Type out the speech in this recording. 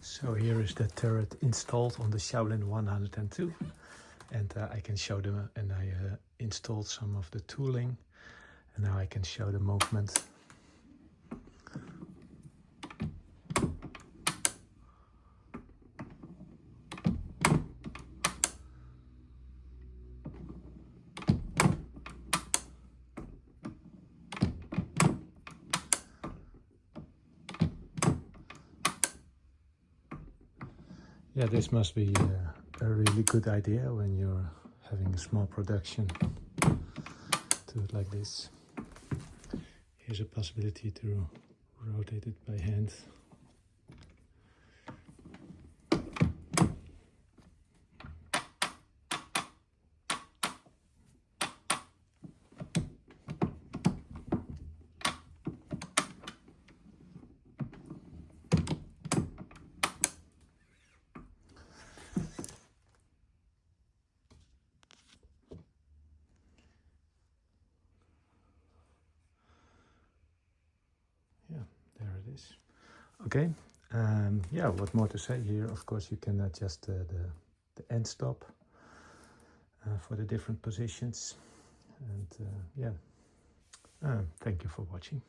So here is the turret installed on the Schaublin 102, and I can show them, and I installed some of the tooling, and now I can show the movement. Yeah, this must be a really good idea when you're having a small production. Do it like this. Here's a possibility to rotate it by hand. There it is. Okay, yeah, what more to say here? Of course, you can adjust the end stop for the different positions. And yeah, thank you for watching.